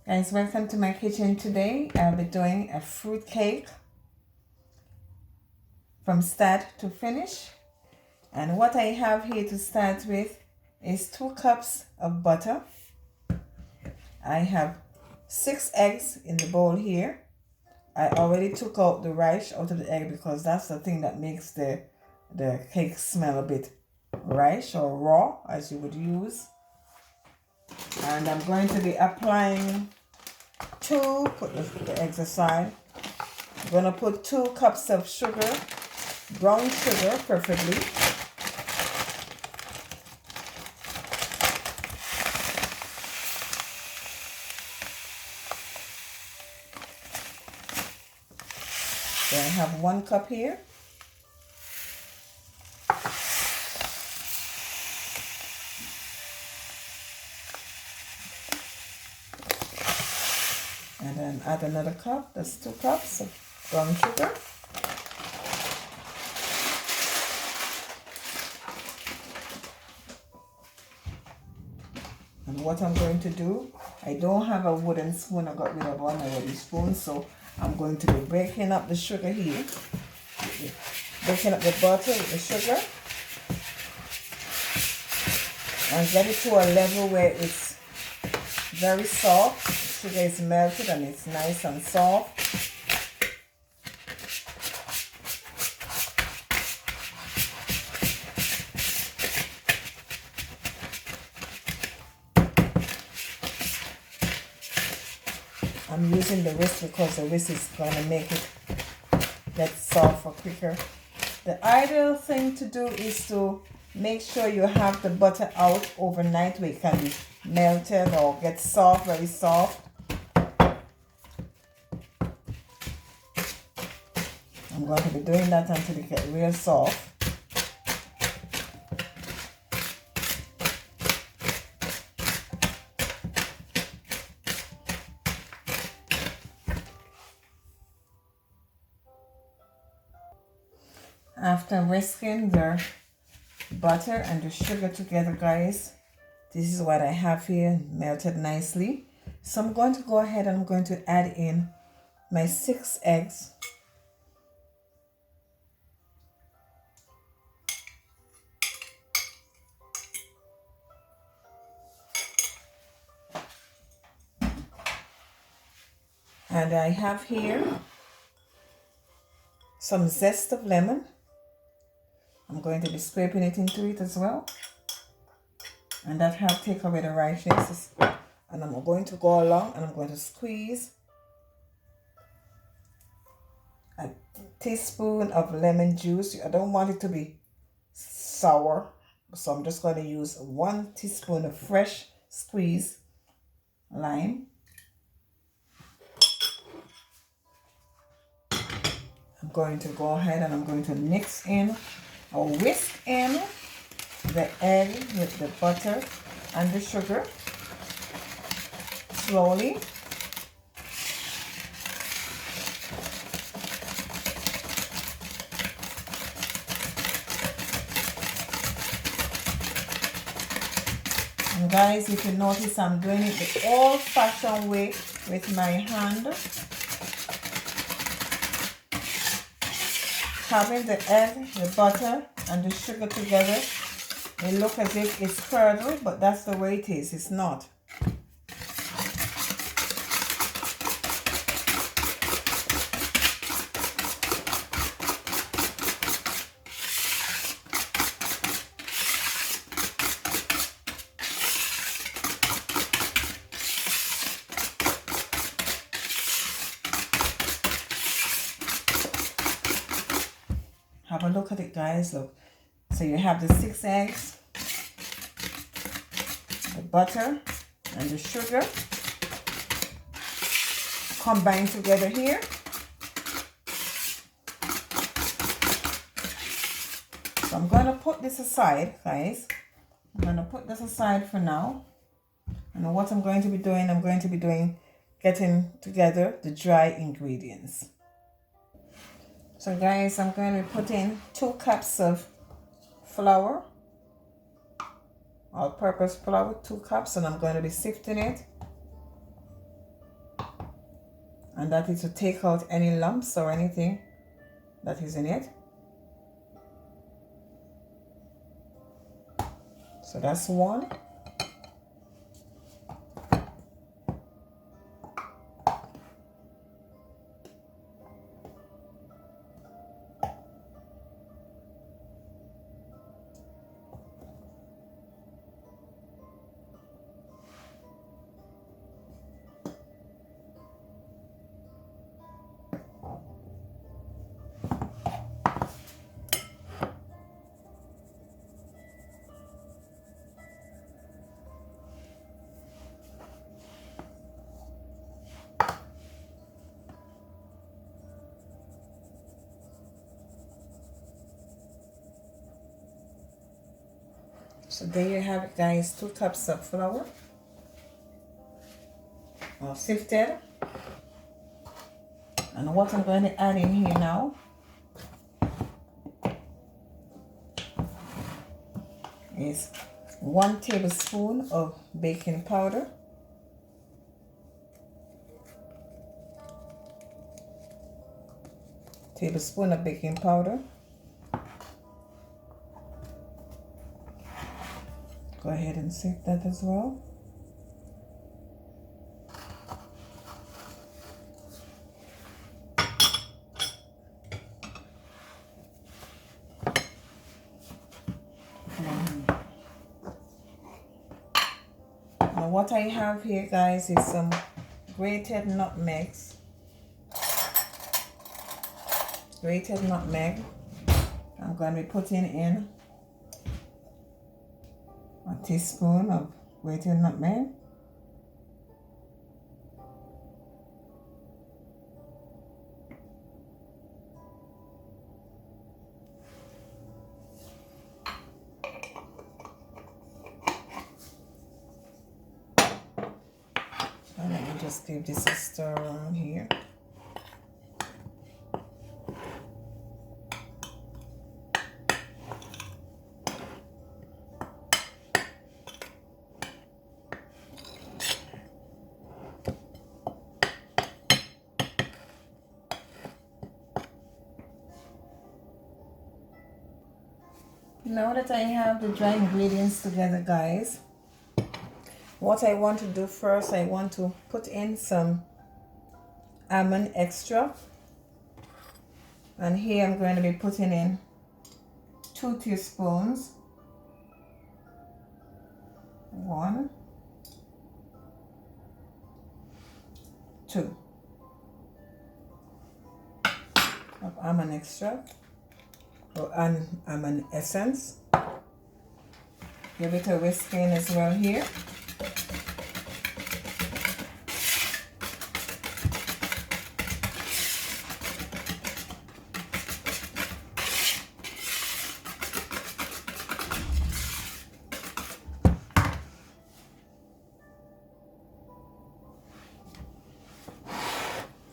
Guys, welcome to my kitchen today. I'll be doing a fruit cake from start to finish. And what I have here to start with is 2 cups of butter. I have 6 eggs in the bowl here. I already took out the rice out of the egg because that's the thing that makes the cake smell a bit rice or raw as you would use. And I'm going to be applying put the eggs aside. I'm going to put 2 cups of sugar, brown sugar preferably. So I have 1 cup here. And then add another cup, that's 2 cups of brown sugar. And what I'm going to do, I don't have a wooden spoon, I got rid of one already spoon, so I'm going to be breaking up the sugar here. Breaking up the butter with the sugar. And get it to a level where it's very soft. The sugar is melted and it's nice and soft. I'm using the whisk because the whisk is going to make it get soft or quicker. The ideal thing to do is to make sure you have the butter out overnight where it can be melted or get soft, very soft. I'm going to be doing that until it gets real soft. After whisking the butter and the sugar together, guys, this is what I have here, melted nicely. So I'm going to go ahead and I'm going to add in my 6 eggs. And I have here some zest of lemon. I'm going to be scraping it into it as well. And that helps take away the richness. And I'm going to go along and I'm going to squeeze a teaspoon of lemon juice. I don't want it to be sour, so I'm just going to use 1 teaspoon of fresh squeezed lime. I'm going to go ahead and I'm going to mix in or whisk in the egg with the butter and the sugar slowly. And guys, if you notice, I'm doing it the old-fashioned way with my hand. Having the egg, the butter, and the sugar together, it looks as if it's curdled, but that's the way it is. It's not. Have a look at it, guys. Look. So you have the 6 eggs, the butter, and the sugar combined together here. So I'm going to put this aside, guys. I'm going to put this aside for now. And what I'm going to be doing, getting together the dry ingredients. So guys, I'm going to be putting 2 cups of flour, all-purpose flour, 2 cups, and I'm going to be sifting it. and that is to take out any lumps or anything that is in it. So that's one. So there you have it, guys, 2 cups of flour, sifted. And what I'm going to add in here now is 1 tablespoon of baking powder, tablespoon of baking powder. Go ahead and sift that as well. Now what I have here, guys, is some grated nutmegs. Grated nutmeg. I'm going to be putting in a teaspoon of grated nutmeg. And let me just give this a stir around here. Now that I have the dry ingredients together, guys, what I want to do first, I want to put in some almond extra. And here I'm going to be putting in 2 teaspoons. 1, 2 of almond extract. Or almond essence. Give it a whisk in as well here.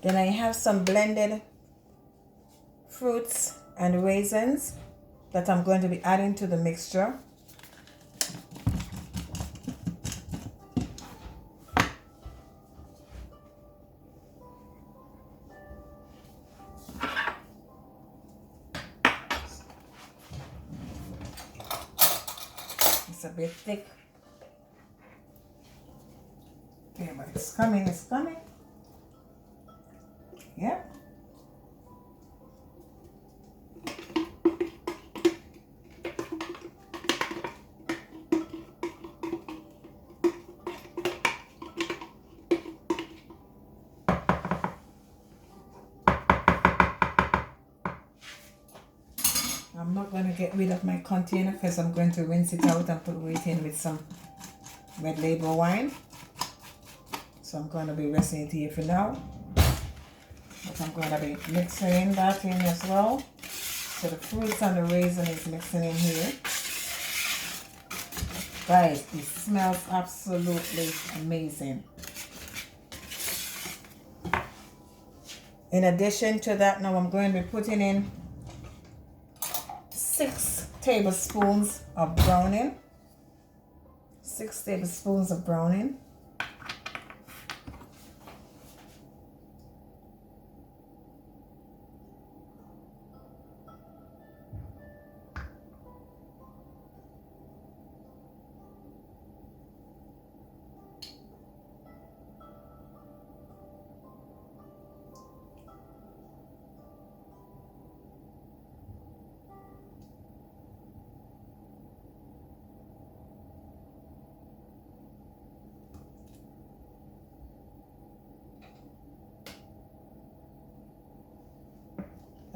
Then I have some blended fruits and raisins that I'm going to be adding to the mixture. It's a bit thick. Okay, but it's coming, it's coming. Yeah. I'm not going to get rid of my container because I'm going to rinse it out and put it in with some red label wine. So I'm going to be resting it here for now. But I'm going to be mixing that in as well. So the fruits and the raisin is mixing in here. Guys, it smells absolutely amazing. In addition to that, now I'm going to be putting in 6 tablespoons of browning. 6 tablespoons of browning.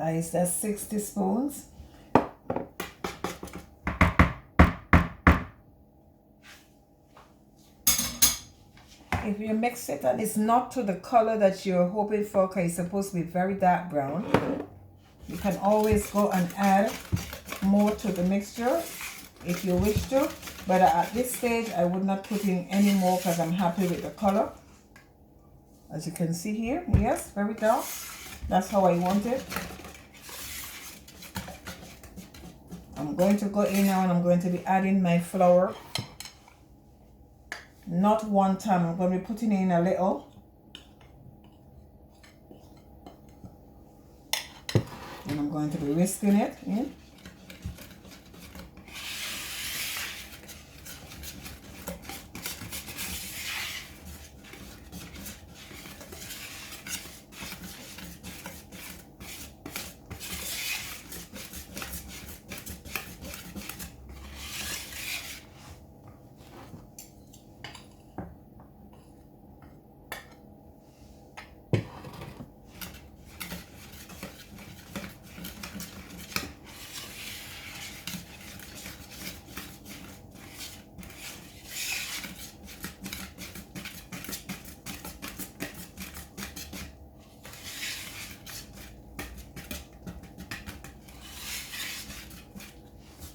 Guys, that's 6 teaspoons. If you mix it and it's not to the color that you're hoping for, because it's supposed to be very dark brown, you can always go and add more to the mixture if you wish to. But at this stage, I would not put in any more because I'm happy with the color. As you can see here, yes, very dark. That's how I want it. I'm going to go in now and I'm going to be adding my flour. Not one time, I'm going to be putting in a little. And I'm going to be whisking it in.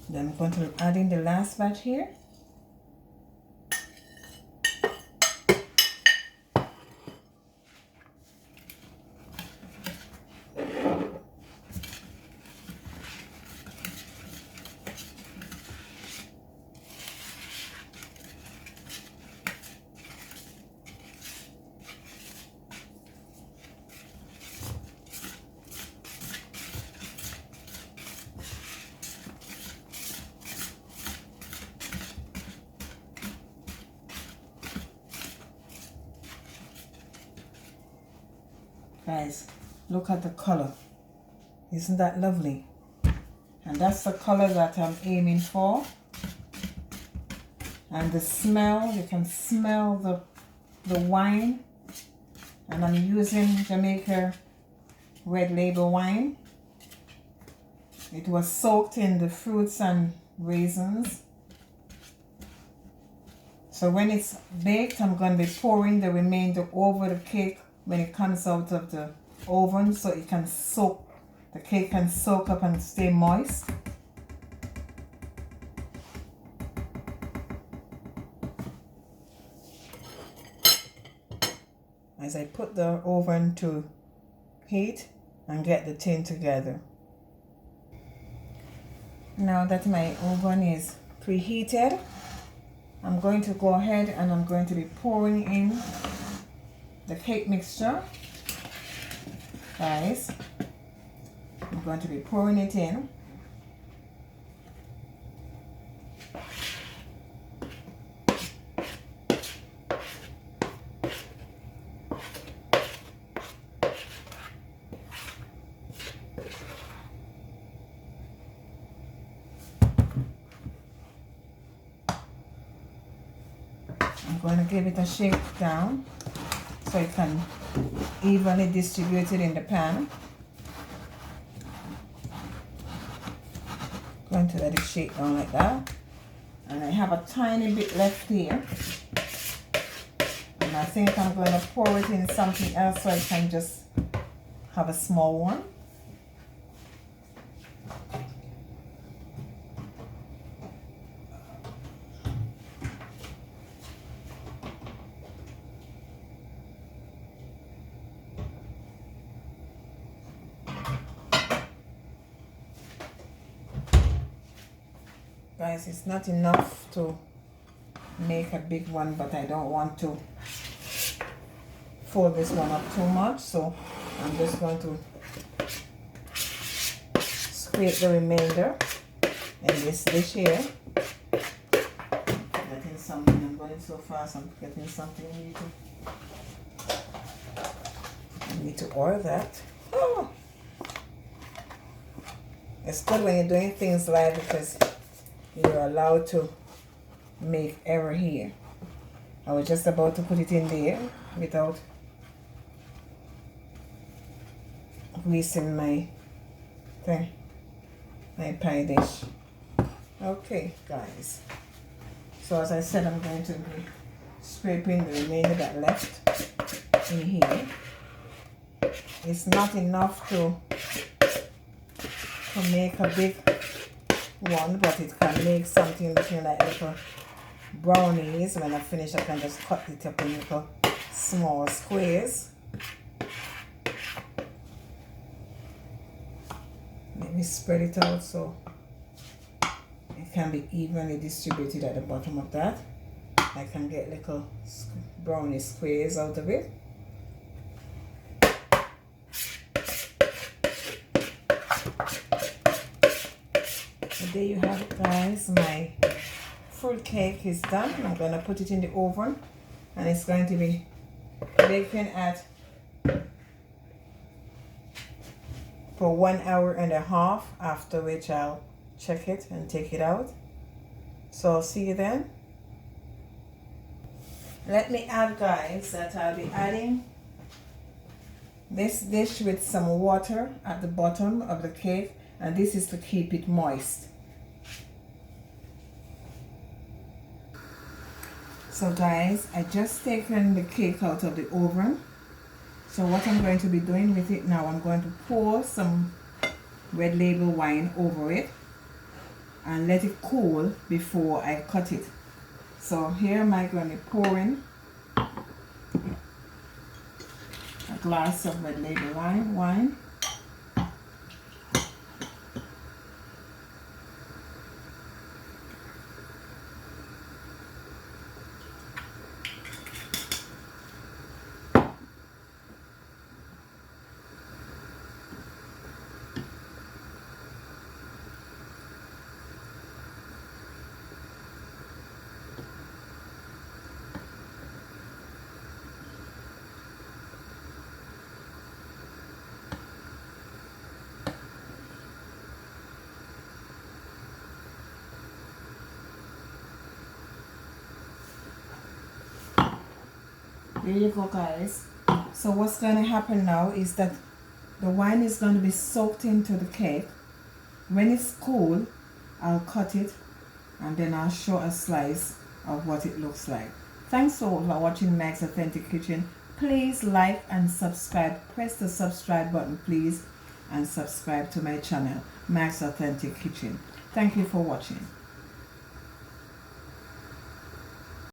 Then I'm going to add in the last batch here. Guys, look at the color. Isn't that lovely? And that's the color that I'm aiming for. And the smell, you can smell the wine. And I'm using Jamaica Red Label wine. It was soaked in the fruits and raisins. So when it's baked, I'm going to be pouring the remainder over the cake when it comes out of the oven, so it can soak, the cake can soak up and stay moist. As I put the oven to heat and get the tin together. Now that my oven is preheated, I'm going to go ahead and I'm going to be pouring in the cake mixture. Guys, I'm going to be pouring it in. I'm going to give it a shake down so it can evenly distribute it in the pan. Going to let it shake down like that. And I have a tiny bit left here. And I think I'm going to pour it in something else so I can just have a small one. Guys, it's not enough to make a big one, but I don't want to fold this one up too much, so I'm just going to scrape the remainder in this dish here. Getting something, I'm going so fast, I'm getting something I need to oil that. Oh. It's good when you're doing things live because you're allowed to make error here. I was just about to put it in there without greasing my thing, my pie dish. Okay, guys. So as I said, I'm going to be scraping the remainder that left in here. It's not enough to make a big one, but it can make something looking like little brownies. When I finish, I can just cut it up in little small squares. Let me spread it out so it can be evenly distributed at the bottom of that. I can get little brownie squares out of it. And there you have it, guys. My fruit cake is done. I'm going to put it in the oven, and it's going to be baking at for 1.5 hours, after which I'll check it and take it out. So I'll see you then. Let me add, guys, that I'll be adding this dish with some water at the bottom of the cake, and this is to keep it moist. So guys, I just taken the cake out of the oven. So what I'm going to be doing with it now, I'm going to pour some Red Label wine over it and let it cool before I cut it. So here am I going to be pouring a glass of Red Label wine. There you go, guys. So what's going to happen now is that the wine is going to be soaked into the cake. When it's cool, I'll cut it and then I'll show a slice of what it looks like. Thanks for watching Mag's Authentic Kitchen. Please like and subscribe. Press the subscribe button, please, and subscribe to my channel, Mag's Authentic Kitchen. Thank you for watching.